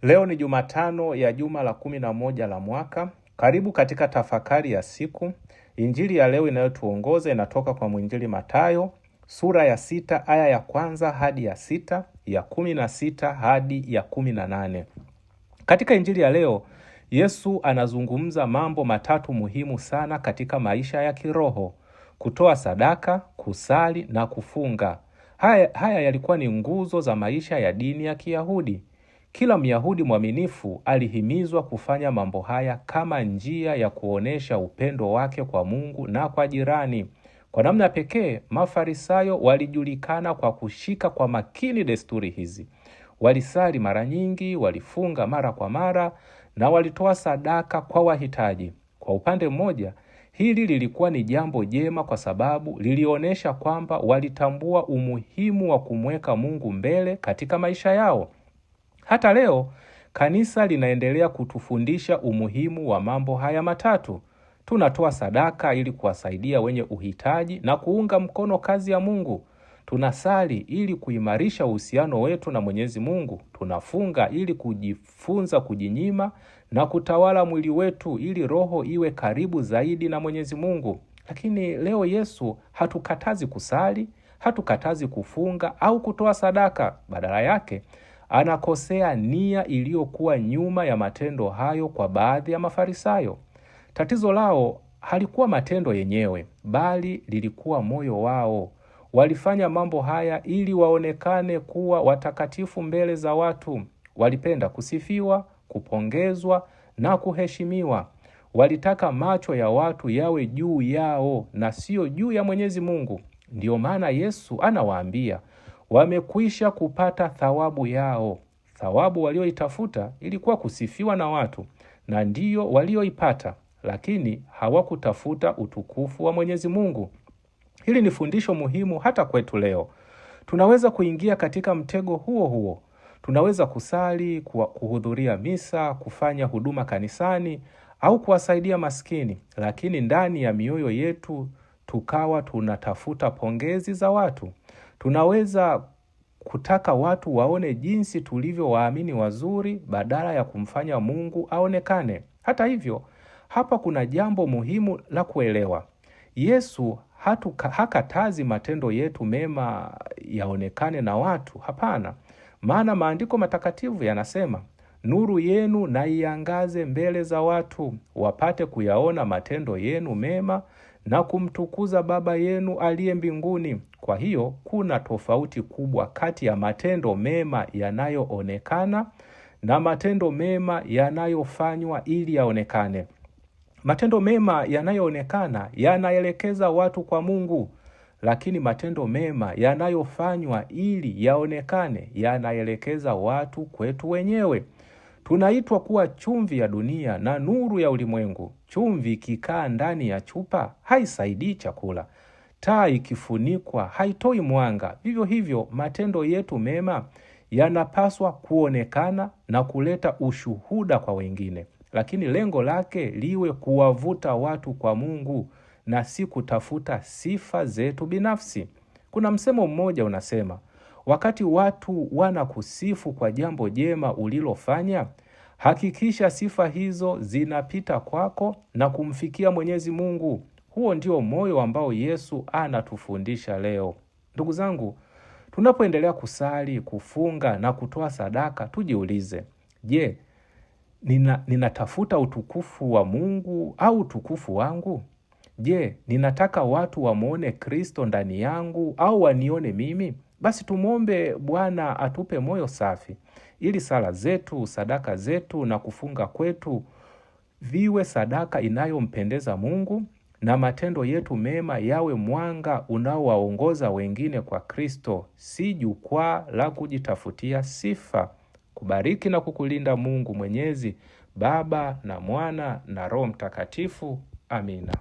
Leo ni Jumatano ya juma la 11 la mwaka. Karibu katika tafakari ya siku. Injili ya leo inayotuongoza inatoka kwa mwinjili Mathayo, sura ya 6 aya ya 1 hadi ya 6, ya 16 hadi ya 18. Katika injili ya leo, Yesu anazungumza mambo matatu muhimu sana katika maisha ya kiroho: kutoa sadaka, kusali na kufunga. Haya yalikuwa ni nguzo za maisha ya dini ya Kiyahudi. Kila Myahudi mwaminifu alihimizwa kufanya mambo haya kama njia ya kuonesha upendo wake kwa Mungu na kwa jirani. Kwa namna pekee, Mafarisayo walijulikana kwa kushika kwa makini desturi hizi. Walisali mara nyingi, walifunga mara kwa mara, na walitoa sadaka kwa wahitaji. Kwa upande mmoja, hili lilikuwa ni jambo jema kwa sababu lilionesha kwamba walitambua umuhimu wa kumweka Mungu mbele katika maisha yao. Hata leo, kanisa linaendelea kutufundisha umuhimu wa mambo haya matatu. Tunatoa sadaka ili kuwasaidia wenye uhitaji na kuunga mkono kazi ya Mungu. Tunasali ili kuimarisha uhusiano wetu na Mwenyezi Mungu. Tunafunga ili kujifunza kujinyima na kutawala mwili wetu ili roho iwe karibu zaidi na Mwenyezi Mungu. Lakini leo Yesu hatukatazi kusali, hatukatazi kufunga au kutoa sadaka. Badala yake, anakosea nia iliyokuwa nyuma ya matendo hayo kwa baadhi ya Mafarisayo. Tatizo lao halikuwa matendo yenyewe, bali lilikuwa moyo wao. Walifanya mambo haya ili waonekane kuwa watakatifu mbele za watu. Walipenda kusifiwa, kupongezwa na kuheshimiwa. Walitaka macho ya watu yawe juu yao na sio juu ya Mwenyezi Mungu. Ndiyo maana Yesu anawaambia, wamekwisha kupata thawabu yao. Thawabu walioitafuta ilikuwa kusifiwa na watu, na ndiyo walioipata, lakini hawakutafuta utukufu wa Mwenyezi Mungu. Hili ni fundisho muhimu hata kwetu leo. Tunaweza kuingia katika mtego huo huo. Tunaweza kusali, kuhudhuria misa, kufanya huduma kanisani, au kuwasaidia maskini, lakini ndani ya mioyo yetu tukawa tunatafuta pongezi za watu. Tunaweza kutaka watu waone jinsi tulivyo waamini wazuri badala ya kumfanya Mungu aonekane. Hata hivyo, hapa kuna jambo muhimu la kuelewa. Yesu hakatazi matendo yetu mema yaonekane na watu. Hapana. Maana maandiko matakatifu yanasema, nuru yenu na iangaze mbele za watu, wapate kuyaona matendo yenu mema na kumtukuza Baba yenu aliye mbinguni. Kwa hiyo, kuna tofauti kubwa kati ya matendo mema yanayoonekana na matendo mema yanayofanywa ili yaonekane. Matendo mema yanayoonekana yanaelekeza watu kwa Mungu, lakini matendo mema yanayofanywa ili yaonekane yanaelekeza watu kwetu wenyewe. Tunaitwa kuwa chumvi ya dunia na nuru ya ulimwengu. Chumvi ikikaa ndani ya chupa haisaidii chakula. Taa ikifunikwa haitoi mwanga. Vivyo hivyo, matendo yetu mema yanapaswa kuonekana na kuleta ushuhuda kwa wengine. Lakini lengo lake liwe kuwavuta watu kwa Mungu na si kutafuta sifa zetu binafsi. Kuna msemo mmoja unasema, wakati watu wanakusifu kwa jambo jema ulilofanya, hakikisha sifa hizo zinapita kwako na kumfikia Mwenyezi Mungu. Huo ndio moyo ambao Yesu anatufundisha leo. Ndugu zangu, tunapoendelea kusali, kufunga na kutoa sadaka, tujiulize, je, ninatafuta utukufu wa Mungu au utukufu wangu? Je, ninataka watu wamuone Kristo ndani yangu au wanione mimi? Basi tumwombe Bwana atupe moyo safi, ili sala zetu, sadaka zetu na kufunga kwetu viwe sadaka inayompendeza Mungu, na matendo yetu mema yawe mwanga unaowaongoza wengine kwa Kristo, si jukwaa la kujitafutia sifa. Kubariki na kukulinda Mungu Mwenyezi, Baba na Mwana na Roho Mtakatifu. Amina.